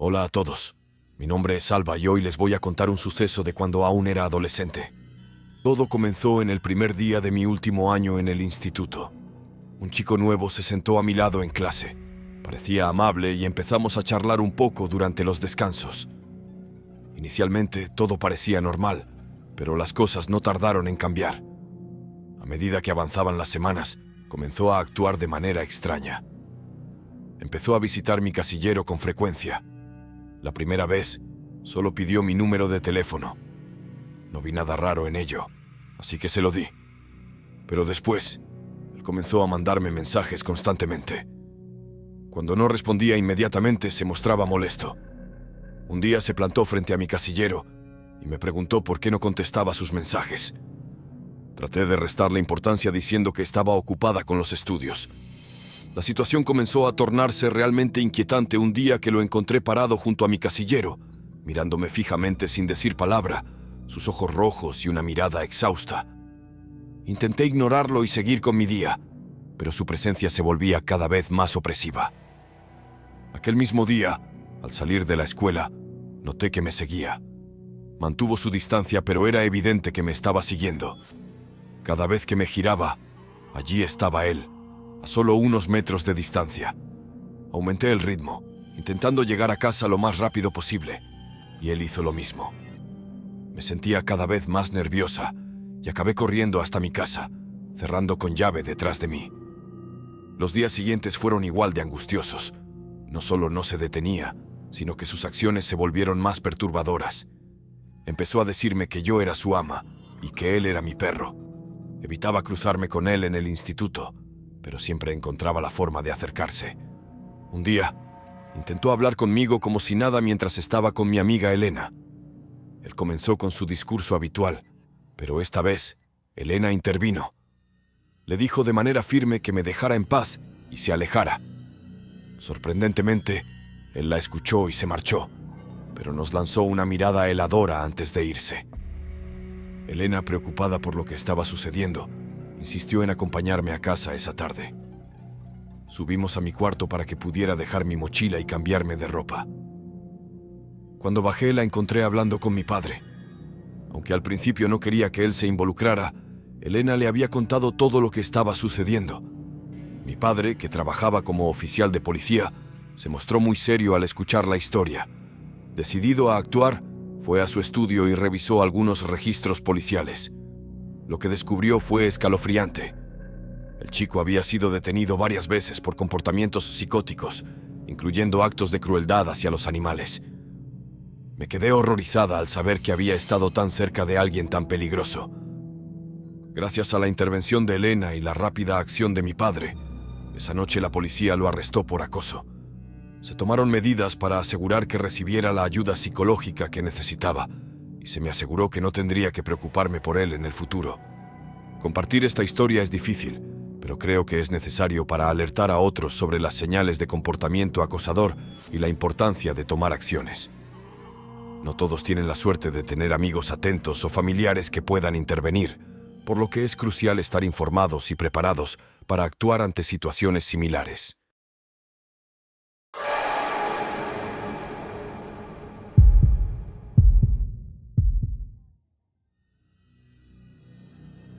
Hola a todos. Mi nombre es Alba y hoy les voy a contar un suceso de cuando aún era adolescente. Todo comenzó en el primer día de mi último año en el instituto. Un chico nuevo se sentó a mi lado en clase. Parecía amable y empezamos a charlar un poco durante los descansos. Inicialmente todo parecía normal, pero las cosas no tardaron en cambiar. A medida que avanzaban las semanas, comenzó a actuar de manera extraña. Empezó a visitar mi casillero con frecuencia. La primera vez, solo pidió mi número de teléfono. No vi nada raro en ello, así que se lo di. Pero después, él comenzó a mandarme mensajes constantemente. Cuando no respondía inmediatamente, se mostraba molesto. Un día se plantó frente a mi casillero y me preguntó por qué no contestaba sus mensajes. Traté de restarle importancia diciendo que estaba ocupada con los estudios. La situación comenzó a tornarse realmente inquietante un día que lo encontré parado junto a mi casillero, mirándome fijamente sin decir palabra, sus ojos rojos y una mirada exhausta. Intenté ignorarlo y seguir con mi día, pero su presencia se volvía cada vez más opresiva. Aquel mismo día, al salir de la escuela, noté que me seguía. Mantuvo su distancia, pero era evidente que me estaba siguiendo. Cada vez que me giraba, allí estaba él, a solo unos metros de distancia. Aumenté el ritmo, intentando llegar a casa lo más rápido posible, y él hizo lo mismo. Me sentía cada vez más nerviosa y acabé corriendo hasta mi casa, cerrando con llave detrás de mí. Los días siguientes fueron igual de angustiosos. No solo no se detenía, sino que sus acciones se volvieron más perturbadoras. Empezó a decirme que yo era su ama y que él era mi perro. Evitaba cruzarme con él en el instituto, pero siempre encontraba la forma de acercarse. Un día, intentó hablar conmigo como si nada mientras estaba con mi amiga Elena. Él comenzó con su discurso habitual, pero esta vez, Elena intervino. Le dijo de manera firme que me dejara en paz y se alejara. Sorprendentemente, él la escuchó y se marchó, pero nos lanzó una mirada heladora antes de irse. Elena, preocupada por lo que estaba sucediendo, insistió en acompañarme a casa esa tarde. Subimos a mi cuarto para que pudiera dejar mi mochila y cambiarme de ropa. Cuando bajé, la encontré hablando con mi padre. Aunque al principio no quería que él se involucrara, Elena le había contado todo lo que estaba sucediendo. Mi padre, que trabajaba como oficial de policía, se mostró muy serio al escuchar la historia. Decidido a actuar, fue a su estudio y revisó algunos registros policiales. Lo que descubrió fue escalofriante. El chico había sido detenido varias veces por comportamientos psicóticos, incluyendo actos de crueldad hacia los animales. Me quedé horrorizada al saber que había estado tan cerca de alguien tan peligroso. Gracias a la intervención de Elena y la rápida acción de mi padre, esa noche la policía lo arrestó por acoso. Se tomaron medidas para asegurar que recibiera la ayuda psicológica que necesitaba, y se me aseguró que no tendría que preocuparme por él en el futuro. Compartir esta historia es difícil, pero creo que es necesario para alertar a otros sobre las señales de comportamiento acosador y la importancia de tomar acciones. No todos tienen la suerte de tener amigos atentos o familiares que puedan intervenir, por lo que es crucial estar informados y preparados para actuar ante situaciones similares.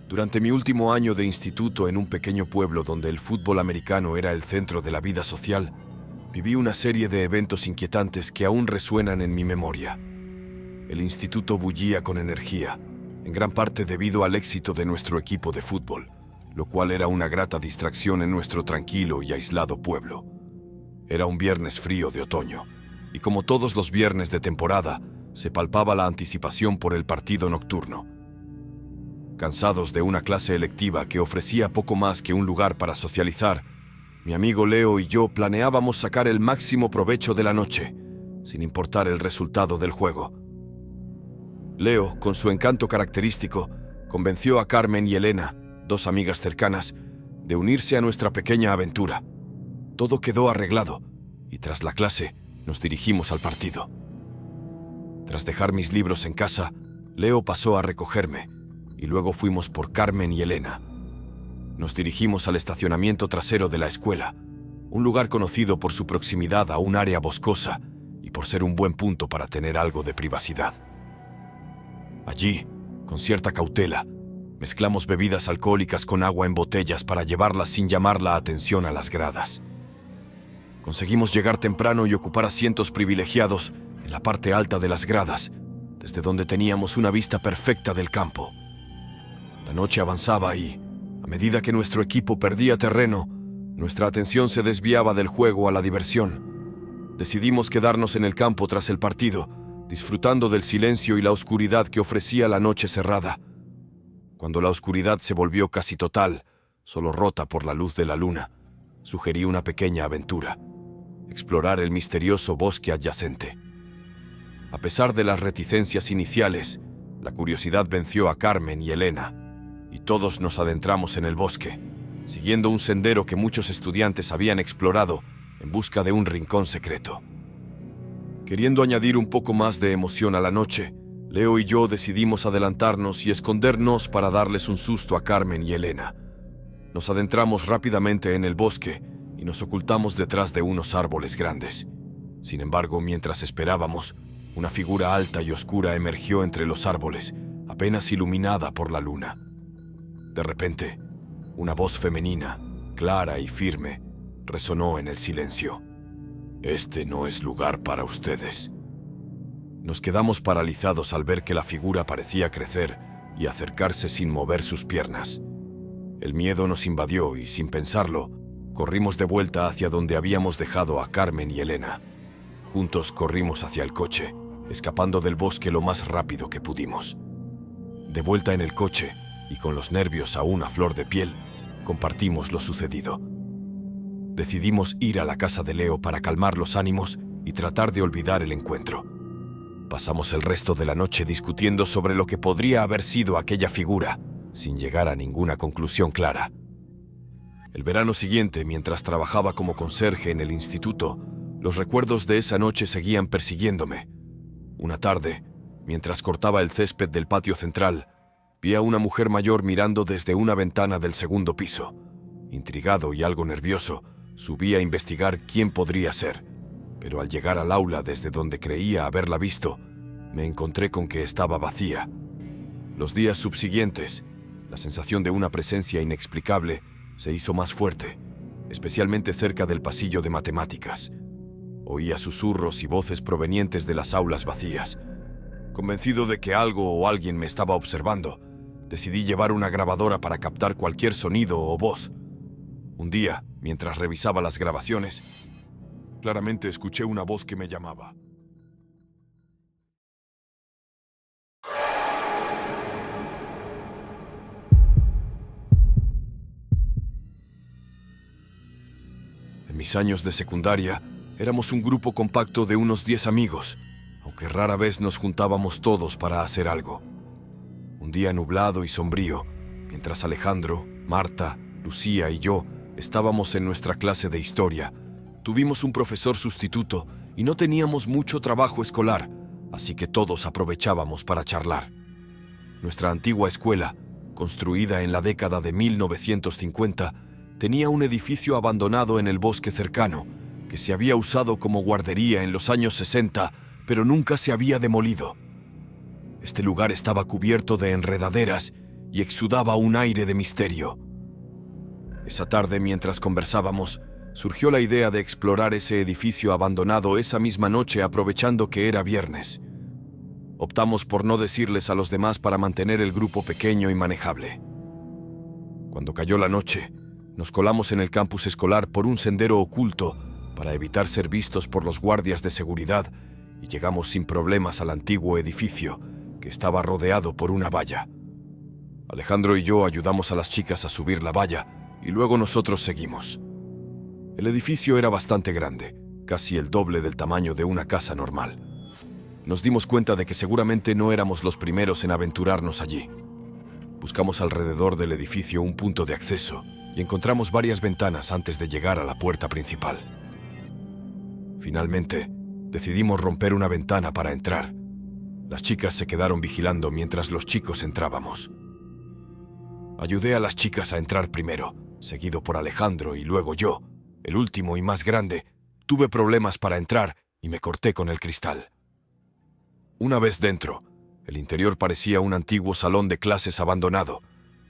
Durante mi último año de instituto en un pequeño pueblo donde el fútbol americano era el centro de la vida social, viví una serie de eventos inquietantes que aún resuenan en mi memoria. El instituto bullía con energía, en gran parte debido al éxito de nuestro equipo de fútbol, lo cual era una grata distracción en nuestro tranquilo y aislado pueblo. Era un viernes frío de otoño, y como todos los viernes de temporada, se palpaba la anticipación por el partido nocturno. Cansados de una clase electiva que ofrecía poco más que un lugar para socializar, mi amigo Leo y yo planeábamos sacar el máximo provecho de la noche, sin importar el resultado del juego. Leo, con su encanto característico, convenció a Carmen y Elena, dos amigas cercanas, de unirse a nuestra pequeña aventura. Todo quedó arreglado, y tras la clase, nos dirigimos al partido. Tras dejar mis libros en casa, Leo pasó a recogerme, y luego fuimos por Carmen y Elena. Nos dirigimos al estacionamiento trasero de la escuela, un lugar conocido por su proximidad a un área boscosa y por ser un buen punto para tener algo de privacidad. Allí, con cierta cautela, mezclamos bebidas alcohólicas con agua en botellas para llevarlas sin llamar la atención a las gradas. Conseguimos llegar temprano y ocupar asientos privilegiados en la parte alta de las gradas, desde donde teníamos una vista perfecta del campo. La noche avanzaba y, a medida que nuestro equipo perdía terreno, nuestra atención se desviaba del juego a la diversión. Decidimos quedarnos en el campo tras el partido, disfrutando del silencio y la oscuridad que ofrecía la noche cerrada. Cuando la oscuridad se volvió casi total, solo rota por la luz de la luna, sugerí una pequeña aventura: explorar el misterioso bosque adyacente. A pesar de las reticencias iniciales, la curiosidad venció a Carmen y Elena, y todos nos adentramos en el bosque, siguiendo un sendero que muchos estudiantes habían explorado en busca de un rincón secreto. Queriendo añadir un poco más de emoción a la noche, Leo y yo decidimos adelantarnos y escondernos para darles un susto a Carmen y Elena. Nos adentramos rápidamente en el bosque y nos ocultamos detrás de unos árboles grandes. Sin embargo, mientras esperábamos, una figura alta y oscura emergió entre los árboles, apenas iluminada por la luna. De repente, una voz femenina, clara y firme, resonó en el silencio. «Este no es lugar para ustedes». Nos quedamos paralizados al ver que la figura parecía crecer y acercarse sin mover sus piernas. El miedo nos invadió y, sin pensarlo, corrimos de vuelta hacia donde habíamos dejado a Carmen y Elena. Juntos corrimos hacia el coche, escapando del bosque lo más rápido que pudimos. De vuelta en el coche, y con los nervios aún a flor de piel, compartimos lo sucedido. Decidimos ir a la casa de Leo para calmar los ánimos y tratar de olvidar el encuentro. Pasamos el resto de la noche discutiendo sobre lo que podría haber sido aquella figura, sin llegar a ninguna conclusión clara. El verano siguiente, mientras trabajaba como conserje en el instituto, los recuerdos de esa noche seguían persiguiéndome. Una tarde, mientras cortaba el césped del patio central, vi a una mujer mayor mirando desde una ventana del segundo piso. Intrigado y algo nervioso, subí a investigar quién podría ser, pero al llegar al aula desde donde creía haberla visto, me encontré con que estaba vacía. Los días subsiguientes, la sensación de una presencia inexplicable se hizo más fuerte, especialmente cerca del pasillo de matemáticas. Oía susurros y voces provenientes de las aulas vacías. Convencido de que algo o alguien me estaba observando, decidí llevar una grabadora para captar cualquier sonido o voz. Un día, mientras revisaba las grabaciones, claramente escuché una voz que me llamaba. En mis años de secundaria, éramos un grupo compacto de unos 10 amigos, aunque rara vez nos juntábamos todos para hacer algo. Un día nublado y sombrío, mientras Alejandro, Marta, Lucía y yo estábamos en nuestra clase de historia, tuvimos un profesor sustituto y no teníamos mucho trabajo escolar, así que todos aprovechábamos para charlar. Nuestra antigua escuela, construida en la década de 1950, tenía un edificio abandonado en el bosque cercano, que se había usado como guardería en los años 60, pero nunca se había demolido. Este lugar estaba cubierto de enredaderas y exudaba un aire de misterio. Esa tarde, mientras conversábamos, surgió la idea de explorar ese edificio abandonado esa misma noche, aprovechando que era viernes. Optamos por no decirles a los demás para mantener el grupo pequeño y manejable. Cuando cayó la noche, nos colamos en el campus escolar por un sendero oculto para evitar ser vistos por los guardias de seguridad y llegamos sin problemas al antiguo edificio, que estaba rodeado por una valla. Alejandro y yo ayudamos a las chicas a subir la valla y luego nosotros seguimos. El edificio era bastante grande, casi el doble del tamaño de una casa normal. Nos dimos cuenta de que seguramente no éramos los primeros en aventurarnos allí. Buscamos alrededor del edificio un punto de acceso y encontramos varias ventanas antes de llegar a la puerta principal. Finalmente, decidimos romper una ventana para entrar. Las chicas se quedaron vigilando mientras los chicos entrábamos. Ayudé a las chicas a entrar primero, seguido por Alejandro y luego yo, el último y más grande. Tuve problemas para entrar y me corté con el cristal. Una vez dentro, el interior parecía un antiguo salón de clases abandonado,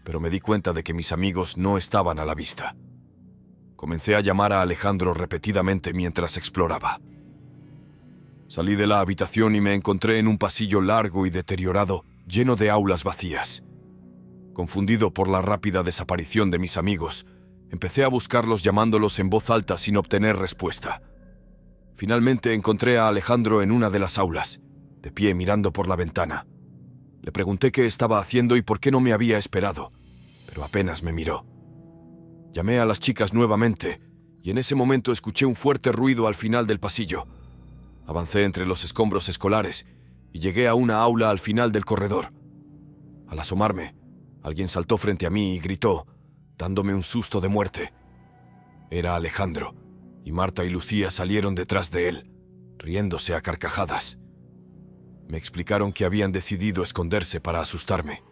pero me di cuenta de que mis amigos no estaban a la vista. Comencé a llamar a Alejandro repetidamente mientras exploraba. Salí de la habitación y me encontré en un pasillo largo y deteriorado, lleno de aulas vacías. Confundido por la rápida desaparición de mis amigos, empecé a buscarlos llamándolos en voz alta sin obtener respuesta. Finalmente encontré a Alejandro en una de las aulas, de pie mirando por la ventana. Le pregunté qué estaba haciendo y por qué no me había esperado, pero apenas me miró. Llamé a las chicas nuevamente y en ese momento escuché un fuerte ruido al final del pasillo. Avancé entre los escombros escolares y llegué a una aula al final del corredor. Al asomarme, alguien saltó frente a mí y gritó, dándome un susto de muerte. Era Alejandro, y Marta y Lucía salieron detrás de él, riéndose a carcajadas. Me explicaron que habían decidido esconderse para asustarme.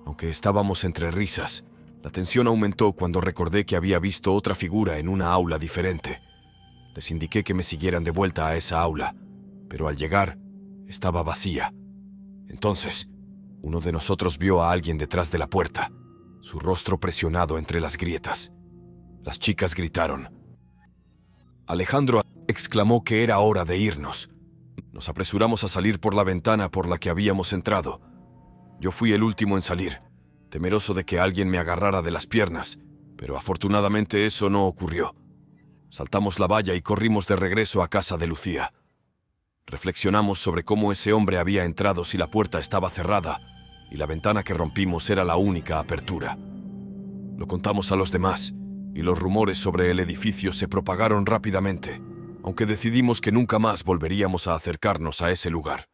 Aunque estábamos entre risas, la tensión aumentó cuando recordé que había visto otra figura en una aula diferente. Les indiqué que me siguieran de vuelta a esa aula, pero al llegar, estaba vacía. Entonces, uno de nosotros vio a alguien detrás de la puerta, su rostro presionado entre las grietas. Las chicas gritaron. Alejandro exclamó que era hora de irnos. Nos apresuramos a salir por la ventana por la que habíamos entrado. Yo fui el último en salir, temeroso de que alguien me agarrara de las piernas, pero afortunadamente eso no ocurrió. Saltamos la valla y corrimos de regreso a casa de Lucía. Reflexionamos sobre cómo ese hombre había entrado si la puerta estaba cerrada y la ventana que rompimos era la única apertura. Lo contamos a los demás y los rumores sobre el edificio se propagaron rápidamente, aunque decidimos que nunca más volveríamos a acercarnos a ese lugar.